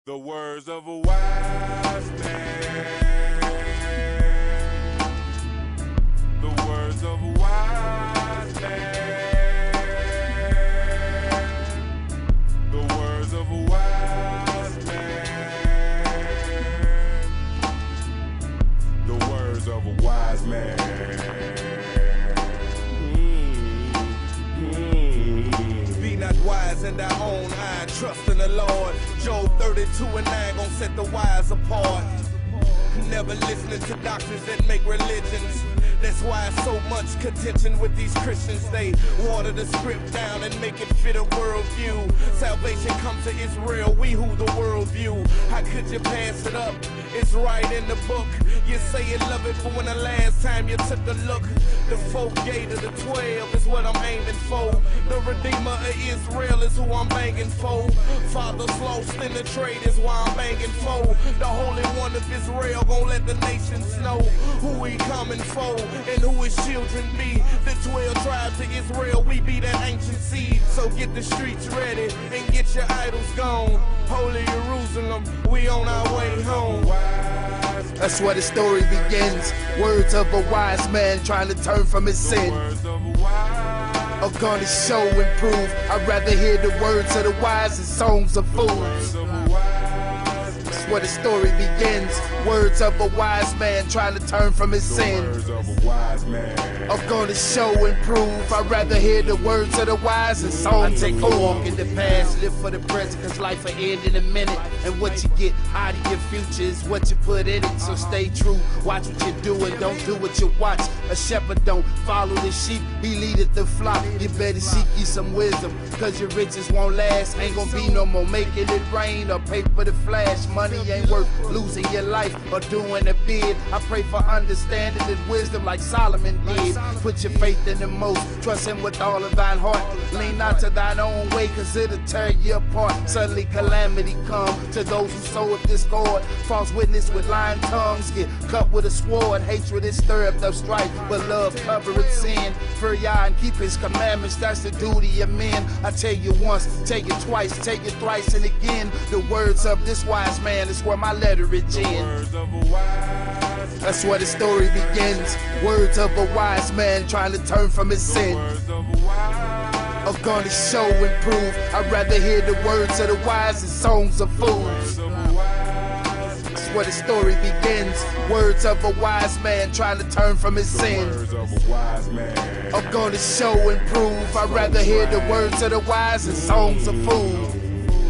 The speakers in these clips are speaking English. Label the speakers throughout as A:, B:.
A: The words of a wise man. The words of a wise man. The words of a wise man. The words of a wise man.
B: Be not wise in thy own eye, trust in the Lord. Job 32:9 gon' set the wise apart. Never listening to doctors that make religions. That's why so much contention with these Christians. They water the script down and make it fit a worldview. Salvation comes to Israel, we who the world view. How could you pass it up? It's right in the book. You say you love it, but when the last time you took a look? The 4th gate of the 12 is what I'm aiming for. The Redeemer of Israel is who I'm banging for. Fathers lost in the trade is why I'm banging for. The Holy One of Israel gon' let the nations know who he coming for and who his children be. The 12 tribes of Israel, we be that ancient seed. So get the streets ready and get your idols gone. Holy Jerusalem, we on our way home.
C: That's where the story begins. Words of a wise man trying to turn from his sin. Are gonna show and prove. I'd rather hear the words of the wise than songs of fools. That's where the story begins. Words of a wise man trying to turn from his sin. Are gonna show and prove. I'd rather hear the words of the wise than songs of fools. Walk in the past, live for the present, cause life will end in a minute. And what you get out of your future is what you put in it. So stay true, watch what you do and don't do what you watch. A shepherd don't follow the sheep, he leadeth the flock. You better seek you some wisdom, cause your riches won't last. Ain't gonna be no more making it rain or pay for the flash. Money ain't worth losing your life or doing a bid. I pray for understanding and wisdom like Solomon did. Put your faith in the most, trust him with all of thine heart. Lean not to thine own way, cause it'll tear you apart. Suddenly calamity come to those who sow up discord. False witness with lying tongues get cut with a sword. Hatred is stirred up strife, but love covereth sin. Fear Yah and keep his commandments, that's the duty of men. I tell you once, take it twice, take it thrice and again. The words of this wise man is where my letterage ends. That's where the story begins. Words of a wise man trying to turn from his sin. Are gonna show and prove. I'd rather hear the words of the wise than songs of fools. That's where the story begins. Words of a wise man trying to turn from his sin. Are gonna show and prove. I'd rather hear the words of the wise than songs of fools.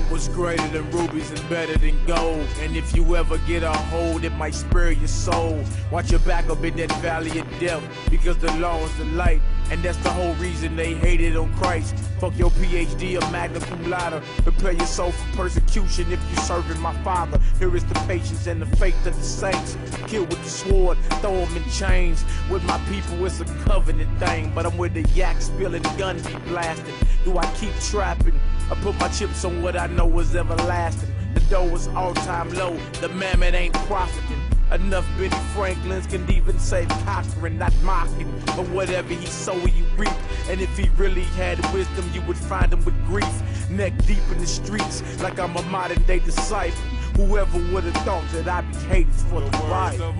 D: What's greater than rubies and better than gold? And if you ever get a hold, it might spare your soul. Watch your back up in that valley of death, because the law is the light, and that's the whole reason they hated on Christ. Fuck your PhD or magna cum laude. Prepare your soul for persecution if you're serving my Father. Here is the patience and the faith of the saints. Kill with the sword, throw them in chains. With my people, it's a covenant thing. But I'm with the yak spilling, gun be blasting. Do I keep trapping? I put my chips on what I know is everlasting. The dough is all-time low, the mammon ain't profiting. Enough Benny Franklins can even save Cochran, not mocking. But whatever he sow, you reap. And if he really had wisdom, you would find him with grief. Neck deep in the streets, like I'm a modern day disciple. Whoever would have thought that I'd be hated for the Bible.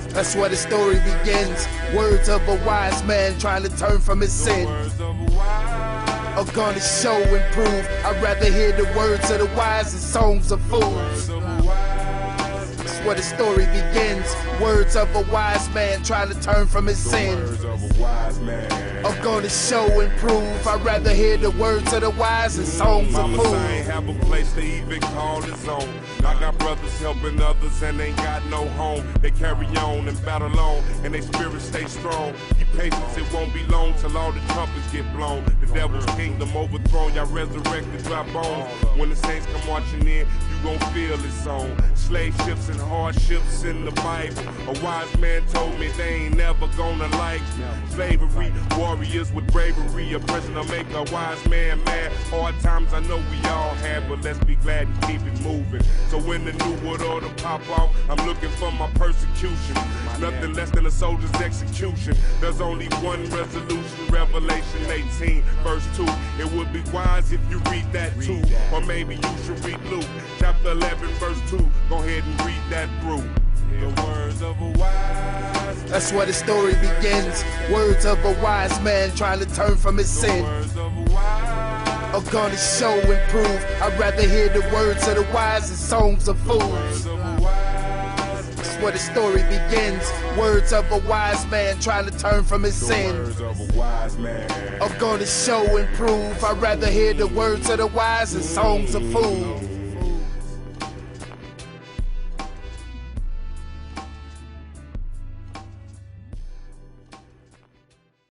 C: That's where the story begins. Words of a wise man trying to turn from his sin. Are gonna show and prove. I'd rather hear the words of the wise than songs of fools. That's where the story begins. Words of a wise man trying to turn from his sin. Are gonna show and prove. I'd rather hear the words of the wise than songs of fools.
A: I ain't have a place to even call his own. I got brothers helping others and ain't got no home. They carry on and battle on, and they spirits stay strong. Be patient, it won't be long till all the trumpets get blown. The devil's kingdom overthrown, y'all resurrected dry bones. When the saints come marching in, you gon' feel its own. Slave ships and hardships in the Bible. A wise man told me they ain't never gonna like slavery. Warriors with bravery, oppression to make a wise man mad. Hard times I know we all have, but let's be glad and keep it moving. So when the new world order pop off, I'm looking looking for my persecution. Nothing less than a soldier's execution. There's only one resolution, Revelation 18, verse 2. It would be wise if you read that too. Or maybe you should read Luke, chapter 11, verse 2. Go ahead and read that through. The words of a wise man.
C: That's where the story begins. Words of a wise man trying to turn from his sin. Are gonna show and prove. I'd rather hear the words of the wise than songs of fools. That's where the story begins. Words of a wise man trying to turn from his sin. Are gonna show and prove. I'd rather hear the words of the wise than songs of fools.